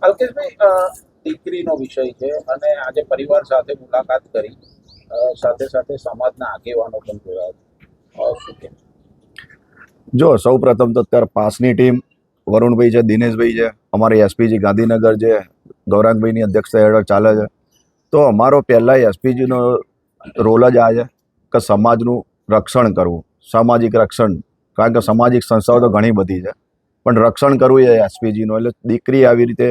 અલ્કેશભાઈ, દીકરીનો વિષય છે અને આજે પરિવાર સાથે મુલાકાત કરી, સાથે સાથે સમાજના આગેવાનો પણ જોયા. શું કે જો સૌ પ્રથમ તો અત્યારે પાસની ટીમ વરુણભાઈ છે, દિનેશભાઈ છે, અમારી એસપીજી ગાંધીનગર છે, ગૌરાંગભાઈની અધ્યક્ષતા હેઠળ ચાલે છે. તો અમારો પહેલાં એસપીજીનો રોલ જ આ છે કે સમાજનું રક્ષણ કરવું, સામાજિક રક્ષણ. કારણ કે સામાજિક સંસ્થાઓ તો ઘણી બધી છે, પણ રક્ષણ કરવું એ એસપીજીનું. એટલે દીકરી આવી રીતે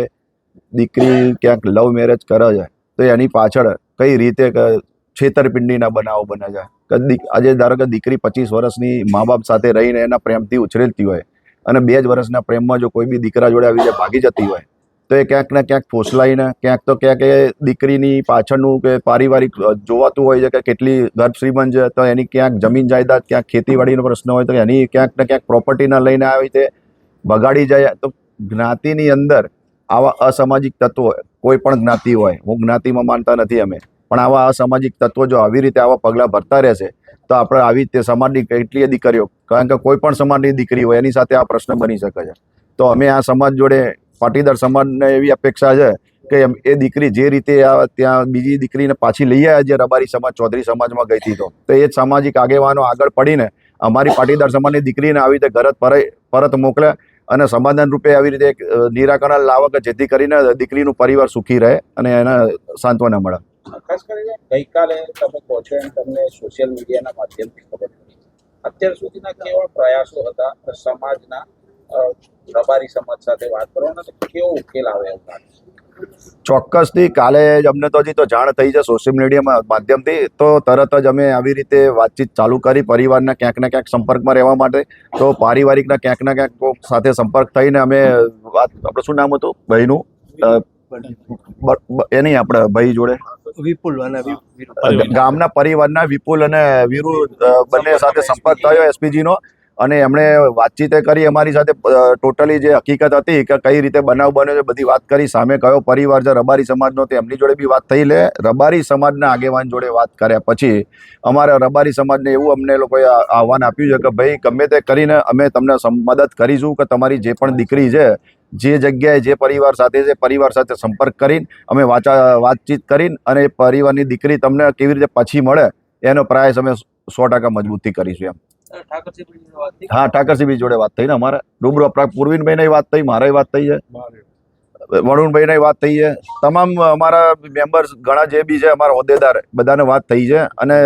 ક્યાંક લવ મેરેજ કરે છે તો એની પાછળ કઈ રીતે છેતરપિંડીના બનાવો બને છે. આજે ધારો કે દીકરી 25 વર્ષની મા બાપ સાથે રહીને એના પ્રેમથી ઉછરેલતી હોય અને 2 જ વર્ષના પ્રેમમાં જો કોઈ બી દીકરા જોડે આવી જાય ભાગી જતી હોય તો એ ક્યાંક ને ક્યાંક ફોસલાઈને ક્યાંક એ દીકરીની પાછળનું કે પારિવારિક જોવાતું હોય છે કે કેટલી ગર્ભ શ્રીમંત છે, તો એની ક્યાંક જમીન જાયદાદ, ક્યાંક ખેતીવાડીનો પ્રશ્ન હોય તો એની ક્યાંક ને ક્યાંક પ્રોપર્ટીના લઈને આવી રીતે બગાડી જાય. તો જ્ઞાતિની અંદર આવા અસામાજિક તત્વો, કોઈ પણ જ્ઞાતિ હોય, હું જ્ઞાતિમાં માનતા નથી અમે, પણ આવા અસામાજિક તત્વો જો આવી રીતે આવા પગલાં ભરતા રહેશે તો આપણે આવી રીતે સમાજની કેટલીય દીકરીઓ, કારણ કે કોઈ પણ સમાજની દીકરી હોય એની સાથે આ પ્રશ્ન બની શકે છે. તો અમે આ સમાજ જોડે, પાટીદાર સમાજને એવી અપેક્ષા છે કે એ દીકરી જે રીતે ત્યાં બીજી દીકરીને પાછી લઈ આવ્યા, જે રબારી સમાજ, ચૌધરી સમાજમાં ગઈ હતી, તો એ જ સામાજિક આગેવાનો આગળ પડીને અમારી પાટીદાર સમાજની દીકરીને આવી રીતે ઘર પરત મોકલે અને સમાધાન રૂપે આવી રીતે નિરાકરણ લાવે કે જેથી કરીને દીકરીનું પરિવાર સુખી રહે અને એને સાંત્વના મળે. ખાસ કરીને ગઈકાલે તમે કહો છો એમ તમને સોશિયલ મીડિયાના માધ્યમથી ખબર પડી, અત્યાર સુધીના કેવા પ્રયાસો હતા સમાજના રબારી સમાજ સાથે વાત કરવાના, તો કેવો ઉકેલ આવે એવું લાગે? ચોક્કસથી કાલે જ અમને તો હજી તો જાણ થઈ છે સોશિયલ મીડિયામાં માધ્યમથી, તો તરત જ અમે આવી રીતે વાતચીત ચાલુ કરી પરિવારના ક્યાંક ને ક્યાંક સંપર્કમાં રહેવા માટે. તો પારિવારિકના ક્યાંક ને ક્યાંક સાથે સંપર્ક થઈને અમે વાત, આપણે શું નામ હતું ભાઈનું, એની આપણે ભાઈ જોડે વિપુલ ગામના પરિવારના વિપુલ અને વીરુ બંને સાથે સંપર્ક થયો એસપીજીનો, અને એમણે વાતચીત કરી અમારી સાથે. ટોટલી જે હકીકત હતી કે કઈ રીતે બનાવ બન્યો છે બધી વાત કરી. સામે કયો પરિવાર છે રબારી સમાજનો તે એમની જોડે બી વાત થઈ. લે રબારી સમાજના આગેવાન જોડે વાત કર્યા પછી અમારે રબારી સમાજને એવું અમને લોકોએ આહવાન આપ્યું છે કે ભાઈ ગમે તે કરીને અમે તમને મદદ કરીશું કે તમારી જે પણ દીકરી છે જે જગ્યાએ જે પરિવાર સાથે છે પરિવાર સાથે સંપર્ક કરીને અમે વાતચીત કરીને અને પરિવારની દીકરી તમને કેવી રીતે પાછી મળે એનો પ્રયાસ અમે 100% મજબૂતથી કરીશું એમ. હા, ઠાકરસિંહભાઈ જોડે વાત થઈ ને અમારે રૂબરૂ. પૂર્વીનભાઈ વાત થઈ, મારી વાત થઈ છે, વરુણભાઈ વાત થઈ છે, તમામ અમારા મેમ્બર્સ ઘણા જે બી છે અમારા હોદ્દેદાર બધાને વાત થઈ છે. અને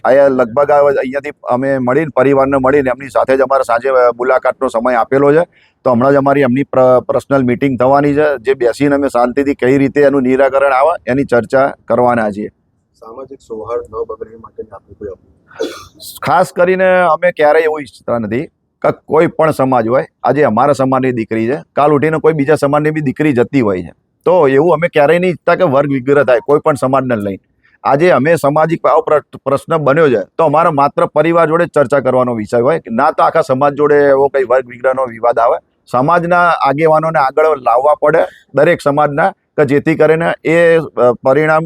અહીંયા લગભગ અહીંયાથી અમે મળીને પરિવારને મળીને એમની સાથે જ અમારે સાંજે મુલાકાતનો સમય આપેલો છે. તો હમણાં જ અમારી એમની પર્સનલ મીટિંગ થવાની છે, જે બેસીને અમે શાંતિથી કઈ રીતે એનું નિરાકરણ આવે એની ચર્ચા કરવાના છીએ. સામાજિક સૌહાર્દ ન બગડે માટે આપણી કોઈ ખાસ કરીને અમે ક્યારેય એવું ઈચ્છતા નથી કે કોઈ પણ સમાજ હોય, આજે અમારા સમાજની દીકરી છે, કાલ ઉઠીને કોઈ બીજા સમાજની બી દીકરી જતી હોય છે, તો એવું અમે ક્યારેય નહીં ઈચ્છતા કે વર્ગ વિગ્રહ થાય કોઈ પણ સમાજને લઈને. આજે અમે સામાજિક પ્રશ્ન બન્યો છે તો અમારા માત્ર પરિવાર જોડે ચર્ચા કરવાનો વિષય હોય, ના તો આખા સમાજ જોડે એવો કઈ વર્ગ વિગ્રહનો વિવાદ આવે. સમાજના આગેવાનોને આગળ લાવવા પડે દરેક સમાજના, કે જેથી કરીને એ પરિણામ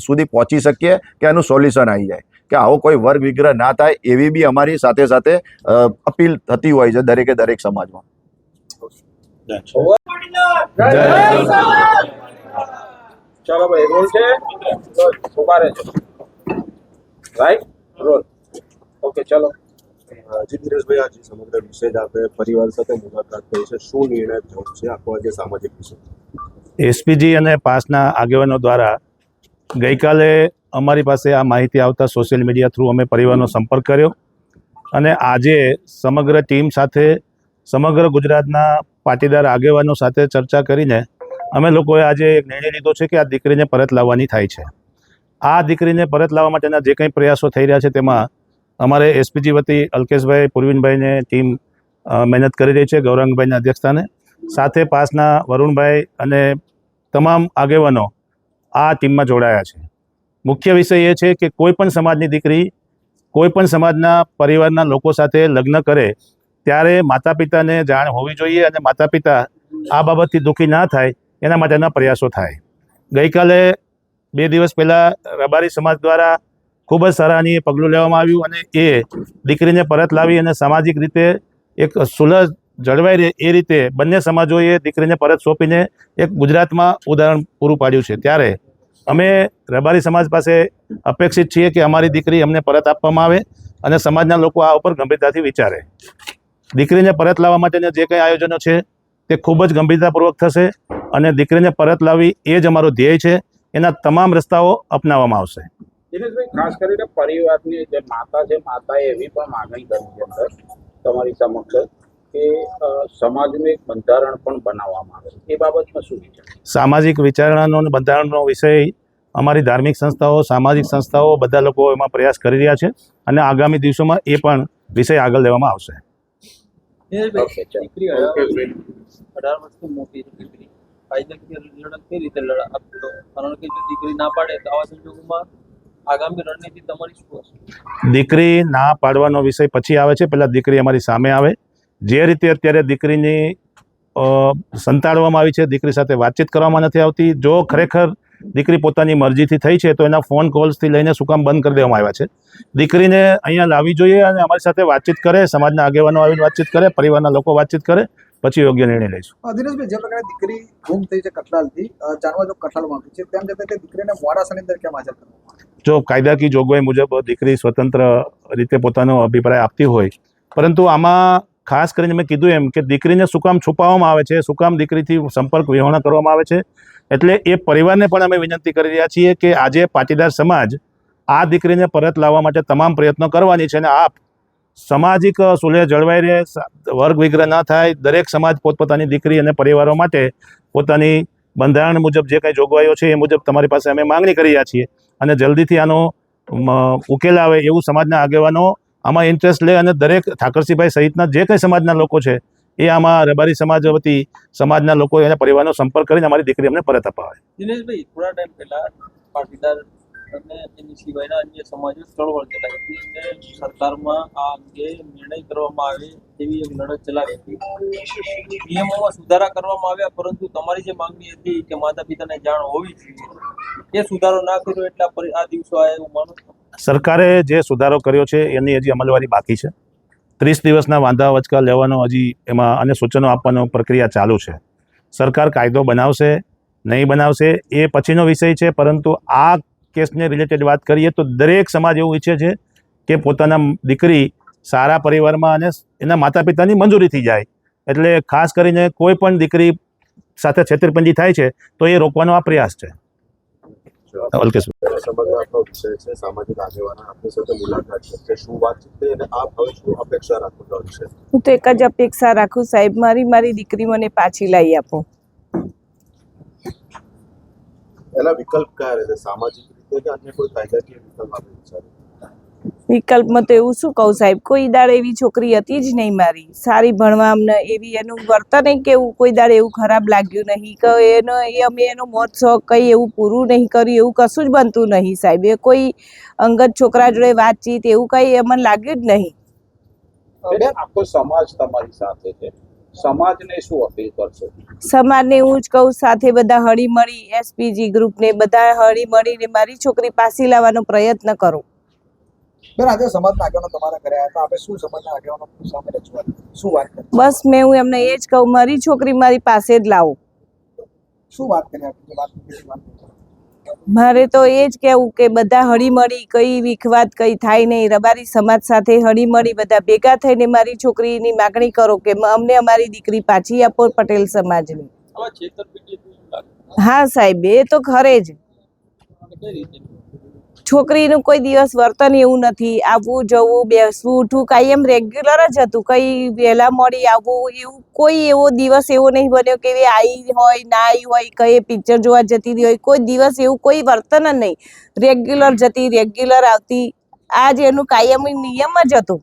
સુધી પહોંચી શકીએ કે એનું સોલ્યુશન આવી જાય, કે આવો કોઈ વર્ગ વિગ્રહ ના થાય એવી બી અમારી સાથે સાથે અપીલ થતી હોય છે દરેક સમાજમાં. ચાલો ભાઈ, રોલ છે, ઉભા રહેજો, રાઈટ, રોલ. ઓકે, ચલો. જી દિનેશભાઈ, આજે સમગ્ર વિષય જ આપણે પરિવાર સાથે મુલાકાત કરી છે, શું નિર્ણય થયો છે આખો આજે સામાજિક વિષય? એસપીજી અને પાસના આગેવાનો દ્વારા ગઈકાલે અમારી પાસે આ માહિતી આવતા સોશિયલ મીડિયા થ્રુ અમે પરિવારનો સંપર્ક કર્યો અને આજે સમગ્ર ટીમ સાથે સમગ્ર ગુજરાતના પાટીદાર આગેવાનો સાથે ચર્ચા કરીને અમે લોકોએ આજે એક નિર્ણય લીધો છે કે આ દીકરીને પરત લાવવાની થાય છે. આ દીકરીને પરત લાવવા માટેના જે કંઈ પ્રયાસો થઈ રહ્યા છે તેમાં અમારે એસપીજી વતી અલ્કેશભાઈ, પૂર્વીનભાઈને ટીમ મહેનત કરી રહી છે ગૌરાંગભાઈના અધ્યક્ષસ્થાને. સાથે પાસના વરુણભાઈ અને તમામ આગેવાનો આ ટીમમાં જોડાયા છે. મુખ્ય વિષય એ છે કે કોઈ પણ સમાજની દીકરી કોઈ પણ સમાજના પરિવારના લોકો સાથે લગ્ન કરે ત્યારે માતા પિતાને જાણ હોવી જોઈએ અને માતા પિતા આ બાબતથી દુઃખી ના થાય એના માટેના પ્રયાસો થાય. ગઈકાલે 2 દિવસ પહેલાં રબારી સમાજ દ્વારા ખૂબ જ સરાહનીય પગલું લેવામાં આવ્યું અને એ દીકરીને પરત લાવી અને સામાજિક રીતે એક સુલભ જળવાઈ રહે એ રીતે બંને સમાજોએ દીકરીને પરત સોંપીને એક ગુજરાતમાં ઉદાહરણ પૂરું પાડ્યું છે. ત્યારે અમે રબારી સમાજ પાસે અપેક્ષિત છીએ કે અમારી દીકરી અમને પરત આપવામાં આવે અને સમાજના લોકો આ ઉપર ગંભીરતાથી વિચારે. દીકરીને પરત લાવવા માટેના જે કંઈ આયોજનો છે તે ખૂબ જ ગંભીરતાપૂર્વક થશે અને દીકરીને પરત લાવવી એ જ અમારો ધ્યેય છે. એના તમામ રસ્તાઓ અપનાવવામાં આવશે. દિનેશભાઈ, ખાસ કરીને પરિવારની જે માતા છે, માતાએ એવી પણ માગણી કરી છે અંદર તમારી સમક્ષ કે સમાજનું એક બંધારણ પણ બનાવવામાં આવે. એ બાબતમાં શું વિચાર? સામાજિક વિચારણાનો અને બંધારણનો વિષય અમારી ધાર્મિક સંસ્થાઓ, સામાજિક સંસ્થાઓ બધા લોકો એમાં પ્રયાસ કરી રહ્યા છે અને આગામી દિવસોમાં એ પણ વિષય આગળ લેવામાં આવશે. દીકરી 18 વર્ષથી મોટી દીકરી કાયદાકીય લડત કઈ રીતે આપતો? કારણ કે જો દીકરી ના પાડે તો આવા સંજોગોમાં આગામી રણનીતિ તમારી શું હશે? દીકરી ના પાડવાનો વિષય પછી આવે છે, પહેલાં દીકરી અમારી સામે આવે. જે રીતે અત્યારે દીકરીની સંતાડવામાં આવી છે, દીકરી સાથે વાતચીત કરવામાં નથી આવતી. જો ખરેખર દીકરી પોતાની મરજીથી થઈ છે તો એના ફોન કોલ્સથી લઈને શું કામ બંધ કરી દેવામાં આવ્યા છે? દીકરીને અહીંયા લાવવી જોઈએ અને અમારી સાથે વાતચીત કરે, સમાજના આગેવાનો આવીને વાતચીત કરે, પરિવારના લોકો વાતચીત કરે, પછી યોગ્ય નિર્ણય લઈશું. દિનેશભાઈ, જે પ્રકારે દીકરી ગુમ થઈ છે કઠલાલથી, જાણવા જો કઠલાલમાં આવી છે, તેમ છતાં તે દીકરીને મોડાસાની અંદર કેમ હાજર કરવામાં? જો કાયદાકીય જોગવાઈ મુજબ દીકરી સ્વતંત્ર રીતે પોતાનો અભિપ્રાય આપતી હોય, પરંતુ આમાં ખાસ કરીને મેં કીધું એમ કે દીકરીને શું કામ છુપાવવામાં આવે છે, શું કામ દીકરીથી સંપર્ક વિહોણા કરવામાં આવે છે. એટલે એ પરિવારને પણ અમે વિનંતી કરી રહ્યા છીએ કે આજે પાટીદાર સમાજ આ દીકરીને પરત લાવવા માટે તમામ પ્રયત્નો કરવાની છે અને આપ સામાજિક સુલેહ જળવાઈ રહે, વર્ગ વિગ્રહ ન થાય, દરેક સમાજ પોતપોતાની દીકરી અને પરિવારો માટે પોતાની બંધારણ મુજબ જે કંઈ જોગવાઈઓ છે એ મુજબ તમારી પાસે અમે માંગણી કરી રહ્યા છીએ અને જલ્દીથી આનો ઉકેલ આવે એવું સમાજના આગેવાનો આમાં ઇન્ટરેસ્ટ લે અને દરેક ઠાકરસિંહભાઈ સહિતના જે કંઈ સમાજના લોકો છે એ આમાં રબારી સમાજ વતી સમાજના લોકો એના પરિવારનો સંપર્ક કરીને અમારી દીકરી અમને પરત અપાવે. દિનેશભાઈ, થોડા ટાઈમ પહેલા પાટીદાર અને એની સિવાયના અન્ય સમાજો ચળવળ ચલાવી હતી અને સરકારમાં આ અંગે નિર્ણય કરવામાં આવે તેવી એક લડત ચલાવી હતી. નિયમોમાં સુધારા કરવામાં આવ્યા, પરંતુ તમારી જે માંગણી હતી કે માતા પિતાને જાણ હોવી જોઈએ, એ સુધારો ના કર્યો એટલે આ દિવસો આવ્યા એવું માનો છો? સરકારે જે સુધારો કર્યો છે એની હજી અમલવારી બાકી છે. 30 દિવસના વાંધા વચકા લેવાનો હજી એમાં અને સૂચનો આપવાનો પ્રક્રિયા ચાલુ છે. સરકાર કાયદો બનાવશે નહીં બનાવશે એ પછીનો વિષય છે, પરંતુ આ કેસને રિલેટેડ વાત કરીએ તો દરેક સમાજ એવું ઈચ્છે છે કે પોતાના દીકરી સારા પરિવારમાં અને એના માતા પિતાની મંજૂરીથી જાય. એટલે ખાસ કરીને કોઈ પણ દીકરી સાથે છેતરપિંડી થાય છે તો એ રોકવાનો આ પ્રયાસ છે. સમગ્ર આપણો વિષય છે, સામાજિક આગેવાનો આપણી સાથે મુલાકાત કરશે, શું વાતચીત થઈ અને આપ હવે શું અપેક્ષા રાખો છો વિશે? હું તો એક જ અપેક્ષા રાખું, સાહેબ, મારી દીકરી મને પાછી લાવી આપો. એના વિકલ્પ કયા રહેશે, સામાજિક રીતે કે અન્ય કોઈ કાયદાકીય વિકલ્પ આપણે વિચારીએ? વિકલ્પમાં તો એવું શું કહું સાહેબ, કોઈ દાડ એવી છોકરી હતી જ નહીં મારી, સારી ભણવામાં એવી, એનું વર્તન કેવું, કોઈ દાડ એવું ખરાબ લાગ્યું નહીં કે અમે એનો મોત શોખ કંઈ એવું પૂરું નહીં કર્યું, એવું કશું જ બનતું નહીં સાહેબ. એ કોઈ અંગત છોકરા જોડે વાતચીત એવું કંઈ અમને લાગ્યું જ નહીં. આખો સમાજ તમારી સાથે છે, સમાજને શું અપીલ કરશો? સમાજને હું જ કહું, સાથે બધા હળી મળી, એસપીજી ગ્રુપને બધા હળી મળીને મારી છોકરી પાછી લાવવાનો પ્રયત્ન કરો. બેન, આજે સમાજના આગેવાનો તમારા ઘરે આવ્યા હતા, આપણે શું સમાજના આગેવાનો સામે રજૂઆત, શું વાત કરી? બસ મેં હું એમને એ જ કહું, મારી છોકરી મારી પાસે જ લાવો. શું વાત કરી આપણે? વાત મારે તો એ જ કહેવું કે બધા હળી મળી, કઈ વિખવાદ કઈ થાય નહીં, રબારી સમાજ સાથે હળી મળી બધા ભેગા થઈને મારી છોકરીની માગણી કરો કે અમને અમારી દીકરી પાછી આપો પટેલ સમાજની. આવા છેતરપિંડી હા સાહેબ, એ તો ખરે જ. કઈ રીતે? છોકરીનું કોઈ દિવસ વર્તન એવું નથી, આવવું જવું, બેસવું ઉઠવું કાયમ રેગ્યુલર જ હતું. કઈ વહેલા મોડી આવવું એવું કોઈ એવો દિવસ એવો નહીં બન્યો કે આવી હોય ના આવી હોય, કઈ પિક્ચર જોવા જતી રહી હોય, કોઈ દિવસ એવું કોઈ વર્તન જ નહીં. રેગ્યુલર જતી, રેગ્યુલર આવતી, આ જ એનું કાયમી નિયમ જ હતો.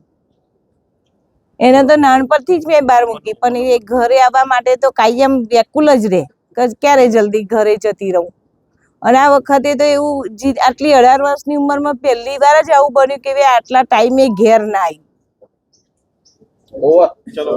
એને તો નાનપણથી જ મેં બહાર મૂકી, પણ એ ઘરે આવવા માટે તો કાયમ વ્યાકુલ જ રહે કે ક્યારે જલ્દી ઘરે જતી રહું. અને આ વખતે તો એવું આટલી 18 વર્ષની ઉંમરમાં પહેલી વાર જ આવું બન્યું કે આટલા ટાઈમે ઘેર ના આવી. ચલો.